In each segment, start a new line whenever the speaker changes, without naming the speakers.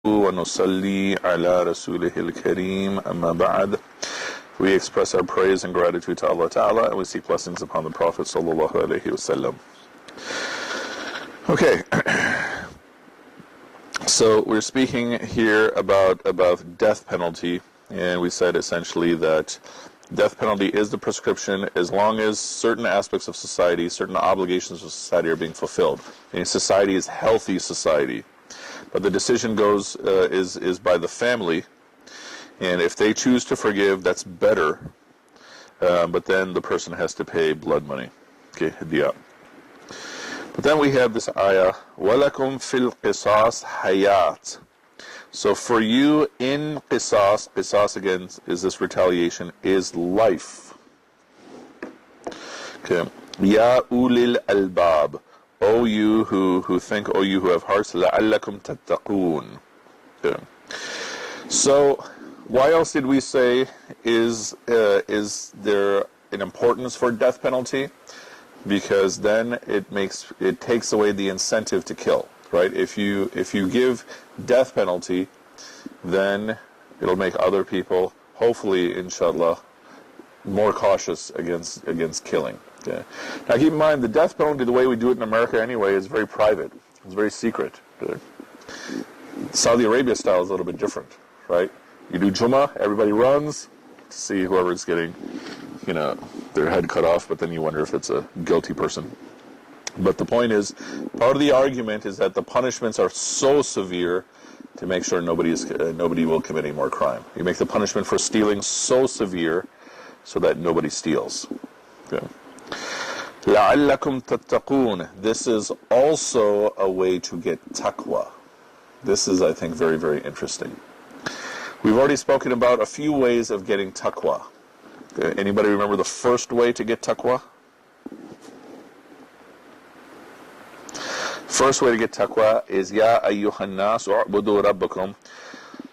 ونصلي على رسوله الكريم أما بعد. We express our praise and gratitude to Allah Ta'ala, and we seek blessings upon the Prophet Sallallahu Alaihi Wasallam. Okay, so we're speaking here about death penalty, and we said essentially that death penalty is the prescription as long as certain aspects of society, certain obligations of society are being fulfilled. And society is healthy society. But the decision goes is by the family, and if they choose to forgive, that's better. But then the person has to pay blood money. Okay, hidiyah. But then we have this ayah, وَلَكُمْ فِي الْقِصَاص حَيَاتٍ. So for you in qisas again is this retaliation, is life. Okay, Ya ulil albab. O you who think, O you who have hearts, لَعَلَّكُمْ تَتَّقُونَ. Okay. So, why else did we say is there an importance for death penalty? Because then it takes away the incentive to kill, right? If you give death penalty, then it'll make other people, hopefully, inshallah, more cautious against killing. Okay. Now keep in mind, the death penalty, the way we do it in America anyway, is very private. It's very secret. Okay. Saudi Arabia style is a little bit different, right? You do Jummah, everybody runs to see whoever's getting, their head cut off, but then you wonder if it's a guilty person. But the point is, part of the argument is that the punishments are so severe to make sure nobody will commit any more crime. You make the punishment for stealing so severe so that nobody steals. Okay. لَعَلَّكُمْ تَتَّقُونَ. This is also a way to get taqwa. This is, I think, very, very interesting. We've already spoken about a few ways of getting taqwa. Okay. Anybody remember the first way to get taqwa? First way to get taqwa is Ya ayyuhan nas u'budu rabbakum.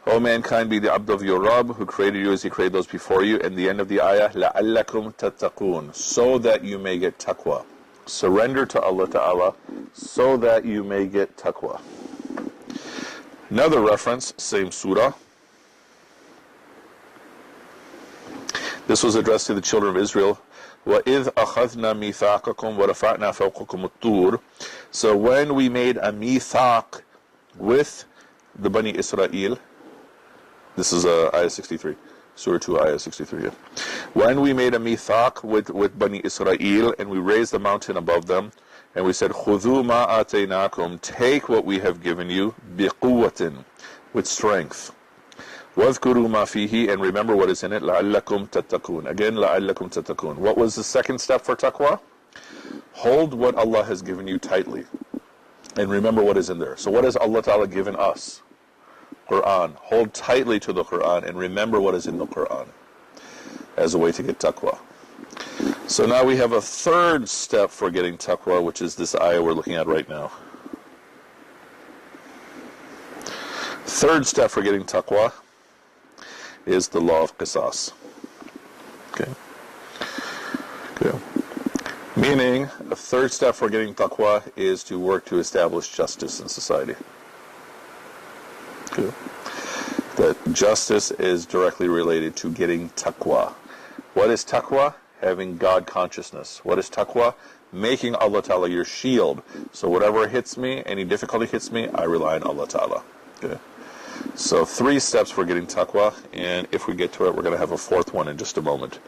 O mankind, be the abd of your Rabb, who created you as he created those before you. And the end of the ayah, لَعَلَّكُمْ تَتَّقُونَ. So that you may get taqwa. Surrender to Allah Ta'ala, so that you may get taqwa. Another reference, same surah. This was addressed to the children of Israel. وَإِذْ أَخَذْنَا مِيثَاقَكُمْ وَرَفَعْنَا فَوْقَكُمُ الطُّورِ. So when we made a mithaq with the Bani Israel, this is ayah 63, Surah 2, ayah 63. Yeah. When we made a mithaq with Bani Israel, and we raised the mountain above them, and we said, خُذُوا مَا آتَيْنَاكُمْ. Take what we have given you, بِقُوَّةٍ, with strength. وَاذْكُرُوا مَا فِيهِ, and remember what is in it, لَعَلَّكُمْ تَتَّقُونَ. Again, لَعَلَّكُمْ تَتَّقُونَ. What was the second step for taqwa? Hold what Allah has given you tightly, and remember what is in there. So what has Allah Ta'ala given us? Quran. Hold tightly to the Quran, and remember what is in the Quran, as a way to get taqwa. So now we have a third step for getting taqwa, which is this ayah we're looking at right now. Third step for getting taqwa is the law of qisas. Okay. Meaning, a third step for getting taqwa is to work to establish justice in society. Okay. That justice is directly related to getting taqwa. What is taqwa? Having God consciousness. What is taqwa? Making Allah Ta'ala your shield. So whatever hits me, any difficulty hits me, I rely on Allah Ta'ala. Okay. So 3 steps for getting taqwa, and if we get to it, we're going to have a 4th one in just a moment.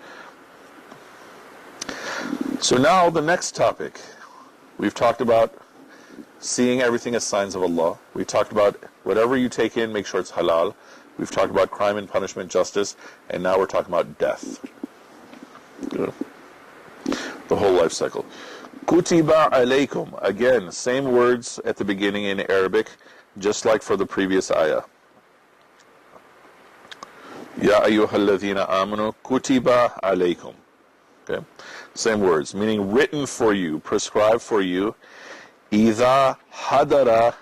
So now the next topic. We've talked about seeing everything as signs of Allah. We've talked about whatever you take in, make sure it's halal. We've talked about crime and punishment, justice, and now we're talking about death. Good. The whole life cycle. Kutiba alaykum. Again, same words at the beginning in Arabic, just like for the previous ayah. Ya ayyuhalladhina amanu kutiba alaykum. Okay, same words, meaning written for you, prescribed for you. Idha hadara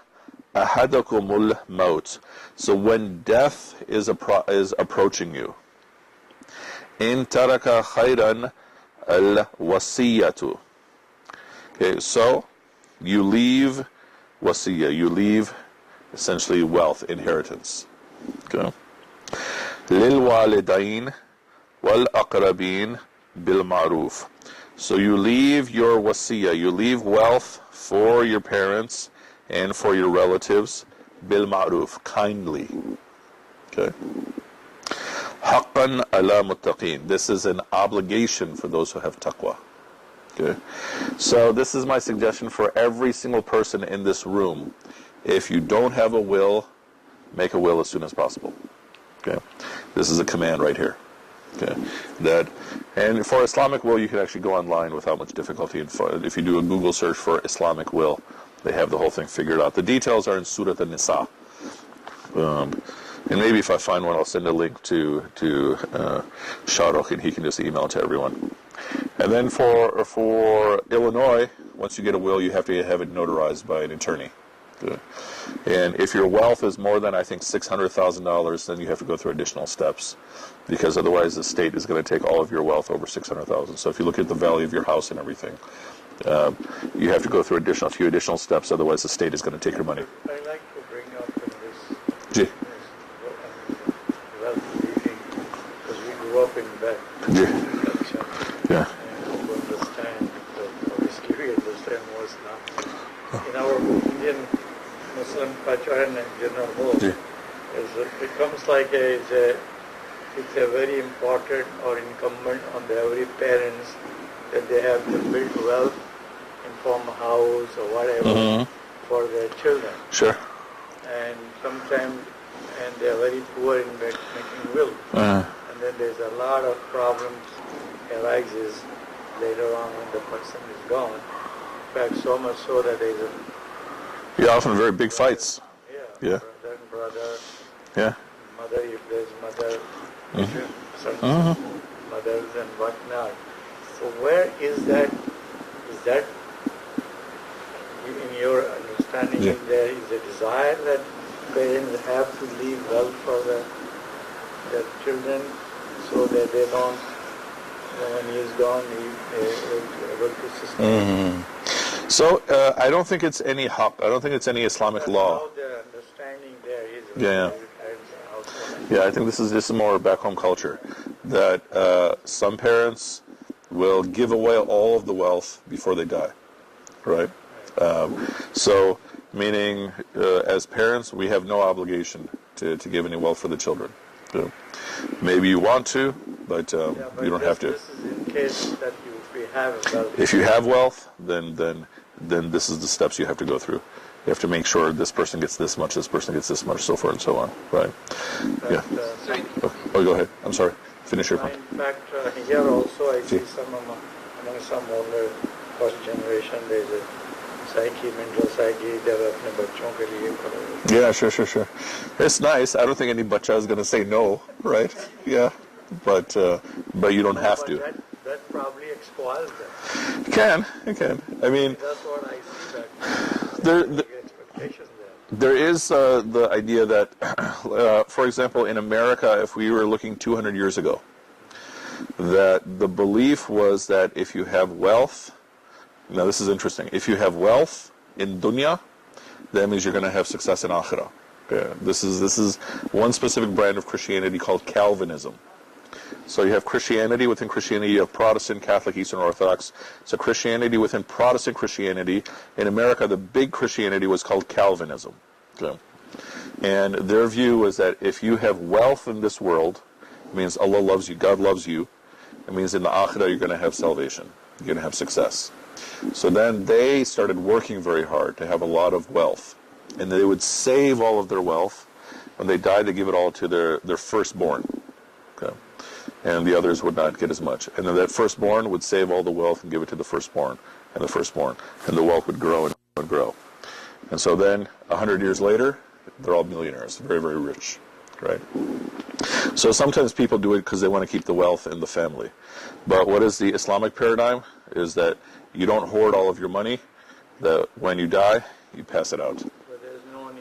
ahadakumul maut. So when death is approaching you. In taraka khayran al wasiyatu. Okay, so you leave wasiyah, you leave essentially wealth, inheritance. Okay. لِلْوَالِدَيْنِ وَالْأَقْرَبِينَ بِالْمَعْرُوفِ. So you leave your wasiyah, you leave wealth for your parents and for your relatives, bil-ma'ruf, kindly. Okay. حَقًّا عَلَى مُتَّقِينَ. This is an obligation for those who have taqwa. Okay. So this is my suggestion for every single person in this room. If you don't have a will, make a will as soon as possible. Okay. This is a command right here. Okay. And for Islamic will, you can actually go online without much difficulty. If you do a Google search for Islamic will, they have the whole thing figured out. The details are in Surah An-Nisa. And maybe if I find one, I'll send a link to Shahrukh, and he can just email it to everyone. And then for Illinois, once you get a will, you have to have it notarized by an attorney. Okay. And if your wealth is more than, I think, $600,000, then you have to go through additional steps, because otherwise the state is going to take all of your wealth over $600,000. So if you look at the value of your house and everything, you have to go through a few additional steps. Otherwise, the state is going to take your money.
I like to bring up this.
Ji.
Wealth leaving, because we grew up in that culture.
Yeah.
And to understand, obviously we understand what's not. In our Indian Muslim culture and general whole, it becomes like it's a very important or incumbent on the every parents that they have to build wealth in form of house or whatever for their children.
Sure.
And sometimes, and they are very poor in making will. And then there's a lot of problems arises later on when the person is gone. In fact, so much so that there's
often very big fights.
Yeah. Brother.
Yeah.
Mother, if there's mother, sons, mothers and whatnot. So where is that? Is that, in your understanding, is there is a desire that parents have to leave wealth for their children so that they don't, when he is gone, they're able to sustain?
So I don't think it's any haqq. I don't think it's any Islamic law.
How the understanding there is.
Yeah, I think this is more back home culture, that some parents will give away all of the wealth before they die, right? So, meaning as parents, we have no obligation to give any wealth for the children. So, maybe you want to, but you don't have to.
This is in case that we have wealth.
If you have wealth, then this is the steps you have to go through. You have to make sure this person gets this much, this person gets this much, so forth and so on, right? Yeah. Oh, go ahead. I'm sorry. Finish your point.
In fact, here also I see among some older first generation, there's a mental psyche development बच्चों के लिए करो.
Yeah, sure. It's nice. I don't think any bacha is going to say no, right? Yeah, but you don't have to.
That probably spoils them.
It can. I mean,
that's what I see.
There is the idea that, for example, in America, if we were looking 200 years ago, that the belief was that if you have wealth, now this is interesting, if you have wealth in dunya, that means you're going to have success in akhirah. Okay. This is one specific brand of Christianity called Calvinism. So you have Christianity within Christianity, you have Protestant, Catholic, Eastern Orthodox. So Christianity within Protestant Christianity. In America, the big Christianity was called Calvinism. Okay. And their view was that if you have wealth in this world, it means Allah loves you, God loves you. It means in the Akhirah you're going to have salvation. You're going to have success. So then they started working very hard to have a lot of wealth. And they would save all of their wealth. When they died, they give it all to their firstborn. Okay. And the others would not get as much. And then that firstborn would save all the wealth and give it to the firstborn, and the wealth would grow and grow. And so then, 100 years later, they're all millionaires, very, very rich, right? So sometimes people do it because they want to keep the wealth in the family. But what is the Islamic paradigm? Is that you don't hoard all of your money, that when you die, you pass it out.
But there's no any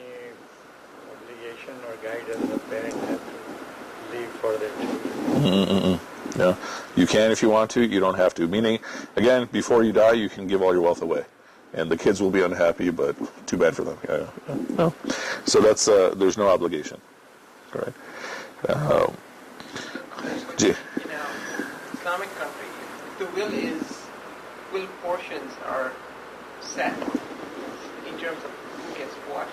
obligation or guidance the parents have to leave for their children.
Yeah, you can if you want to. You don't have to. Meaning, again, before you die, you can give all your wealth away. and the kids will be unhappy, but too bad for them. Yeah. No. So that's there's no obligation, right?
In a Islamic country, the will portions are set in terms of who gets what.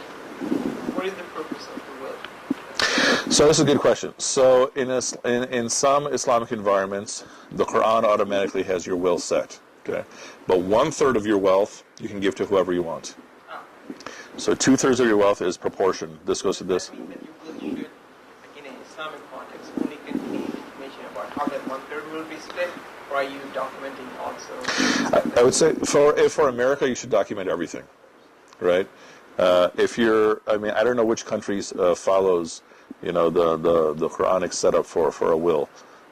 What is the purpose of the will?
So that's a good question. So in some Islamic environments, the Quran automatically has your will set. Okay, but 1/3 of your wealth you can give to whoever you want. So 2/3 of your wealth is proportion. This goes to this.
That means that you will should, like in an Islamic context, only contain information about how that 1/3 will be split, or are you documenting also?
I would say for America, you should document everything, right? If you're, I mean, I don't know which countries follows, the Quranic setup for a will,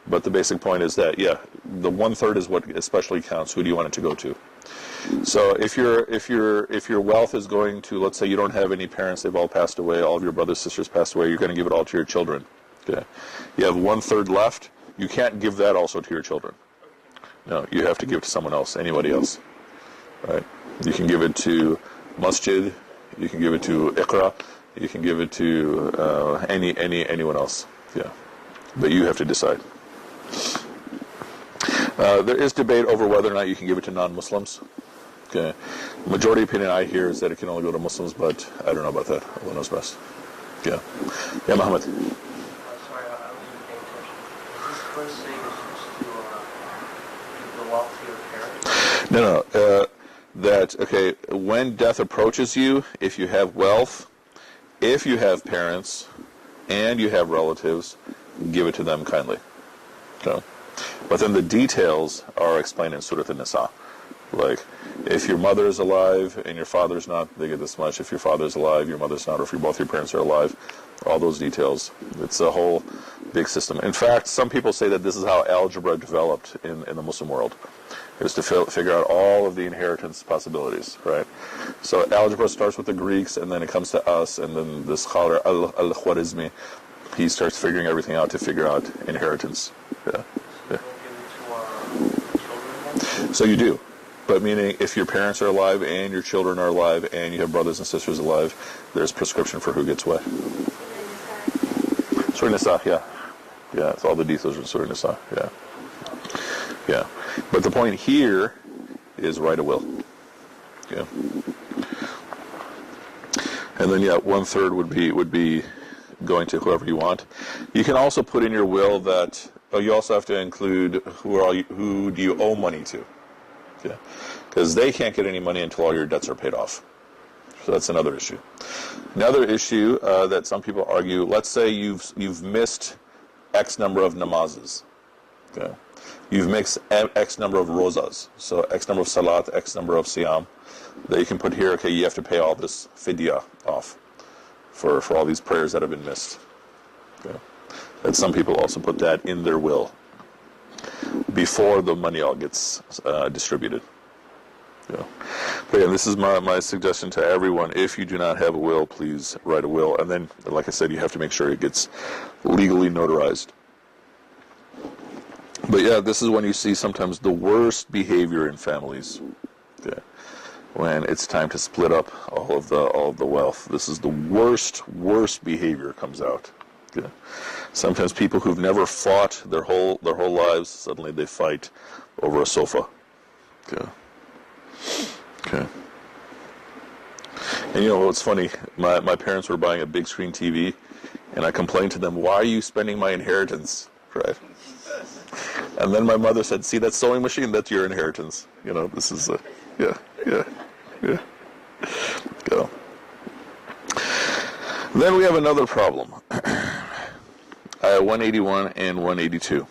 but the basic point is that the 1/3 is what especially counts. Who do you want it to go to? So if your wealth is going to, let's say you don't have any parents, they've all passed away, all of your brothers, sisters passed away, you're going to give it all to your children. Okay, you have 1/3 left. You can't give that also to your children. No, you have to give it to someone else, anybody else, right? You can give it to masjid. You can give it to IQRA. You can give it to anyone else. Yeah, but you have to decide. There is debate over whether or not you can give it to non-Muslims. Okay, majority opinion I hear is that it can only go to Muslims, but I don't know about that. Allah knows best. Yeah, Muhammad.
Sorry, I wasn't paying attention. Is this verse saying you're supposed to give the wealth to your parents?
No. Okay, when death approaches you, if you have wealth, if you have parents, and you have relatives, give it to them kindly. Okay? But then the details are explained in Surah An-Nisa. Like, if your mother is alive and your father's not, they get this much. If your father's alive, your mother's not, or if both your parents are alive, all those details. It's a whole big system. In fact, some people say that this is how algebra developed in the Muslim world. It was to figure out all of the inheritance possibilities, right? So algebra starts with the Greeks, and then it comes to us, and then this scholar, Al-Khwarizmi, he starts figuring everything out to figure out inheritance. Yeah. So you do. But meaning, if your parents are alive, and your children are alive, and you have brothers and sisters alive, there's prescription for who gets what. Surah Nisa, yeah. Yeah, it's all the details in Surah Nisa, yeah. Yeah. But the point here is write a will. Yeah. And then 1/3 would be going to whoever you want. You can also put in your will that you also have to include who do you owe money to. Yeah. Because they can't get any money until all your debts are paid off. So that's another issue. Another issue that some people argue, let's say you've missed X number of namazes. Okay. You've mixed X number of rozas, so X number of salat, X number of siyam, that you can put here, okay, you have to pay all this fidya off for all these prayers that have been missed. Okay. And some people also put that in their will before the money all gets distributed. Yeah. But this is my suggestion to everyone. If you do not have a will, please write a will. And then, like I said, you have to make sure it gets legally notarized. But this is when you see sometimes the worst behavior in families. Okay. When it's time to split up all of the wealth. This is the worst behavior comes out. Okay. Sometimes people who've never fought their whole lives, suddenly they fight over a sofa. Okay. Okay. And what's funny? My parents were buying a big screen TV, and I complained to them, "Why are you spending my inheritance?" Right. And then my mother said, "See that sewing machine? That's your inheritance." This is yeah. Go. Then we have another problem. 181 and 182.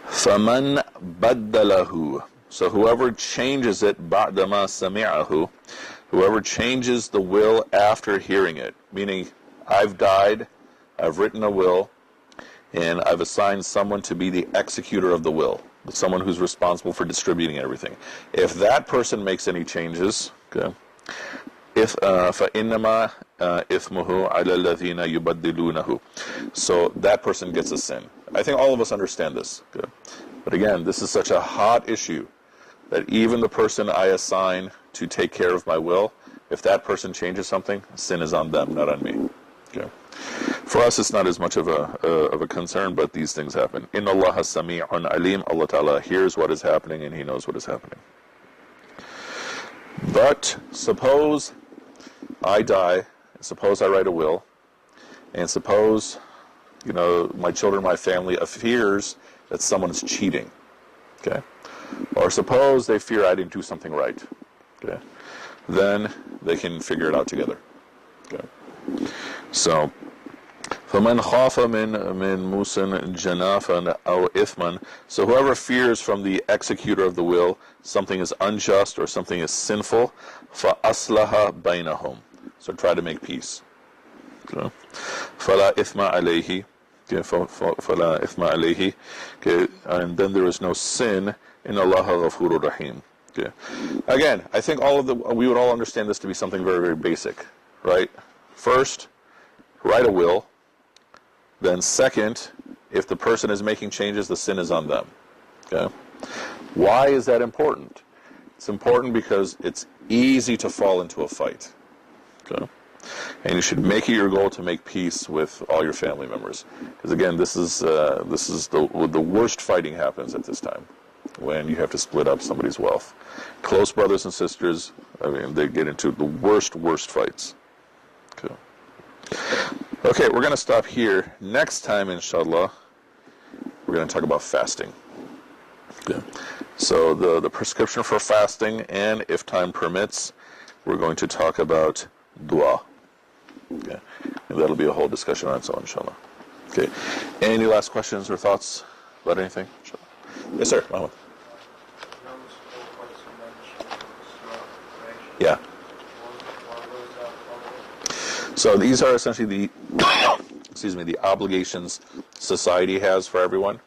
فَمَنْ بَدَّلَهُ. So whoever changes it, بَعْدَمَا سَمِعَهُ, whoever changes the will after hearing it, meaning I've died, I've written a will, and I've assigned someone to be the executor of the will, someone who's responsible for distributing everything. If that person makes any changes, okay, فَإِنَّمَا إِثْمُهُ عَلَى الَّذِينَ يُبَدِّلُونَهُ. So that person gets a sin. I think all of us understand this. Okay? But again, this is such a hot issue that even the person I assign to take care of my will, if that person changes something, sin is on them, not on me. Okay. For us, it's not as much of a concern, but these things happen. Inna Allah sami'un alim. Allah Ta'ala hears what is happening and He knows what is happening. But suppose I die, suppose I write a will, and suppose, my children, my family fears that someone is cheating. Okay? Or suppose they fear I didn't do something right. Okay? Then they can figure it out together. Okay? So, فَمَنْ خَافَ مِنْ مُوسٍ جَنَافًا أَوْ إِثْمًا. So whoever fears from the executor of the will something is unjust or something is sinful, فَأَصْلَحَ بَيْنَهُمْ. So try to make peace. Okay. فَلَا إِثْمَ عَلَيْهِ. Okay, فَلَا إِثْمَ عَلَيْهِ. Okay, and then there is no sin. إِنَّ اللَّهَ غَفُورٌ رَحِيمٌ. Okay. Again, I think we would all understand this to be something very, very basic, right? First, write a will. Then second, if the person is making changes, the sin is on them. Okay? Why is that important? It's important because it's easy to fall into a fight. Okay? And you should make it your goal to make peace with all your family members. Because again, this is the worst fighting happens at this time, when you have to split up somebody's wealth. Close brothers and sisters, they get into the worst fights. Okay. Okay, we're going to stop here. Next time, inshallah, we're going to talk about fasting. Okay. So the prescription for fasting, and if time permits, we're going to talk about dua. Okay. And that'll be a whole discussion on its own, inshallah. Okay. Any last questions or thoughts about anything? Inshallah. Yes, sir. Muhammad. Yeah. So these are essentially the obligations society has for everyone,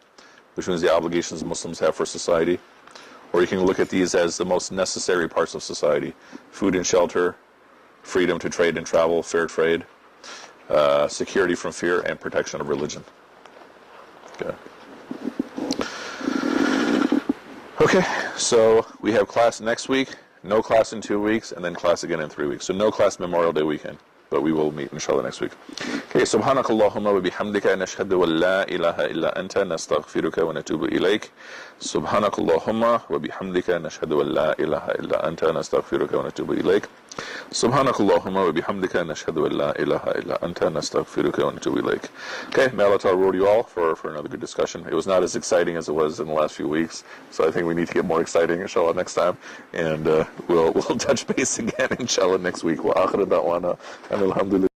which means the obligations Muslims have for society. Or you can look at these as the most necessary parts of society: food and shelter, freedom to trade and travel, fair trade, security from fear, and protection of religion. Okay. Okay, so we have class next week, no class in 2 weeks, and then class again in 3 weeks. So no class Memorial Day weekend. But we will meet inshallah next week. Okay, subhanak Allahumma wa bihamdika nashhadu wa la ilaha illa anta nastaghfiruka wa natubu ilayk. Subhanak Allahumma wa bihamdika nashhadu wa la ilaha illa anta nastaghfiruka wa natubu ilayk. Subhanak Allahumma wa bihamdika nashhadu wa la ilaha illa anta nastaghfiruka wa natubu ilayk. Okay, may Allah reward you all for another good discussion. It was not as exciting as it was in the last few weeks, so I think we need to get more exciting inshallah next time, and we'll touch base again inshallah next week. Wa akhir da'wana. Alhamdulillah.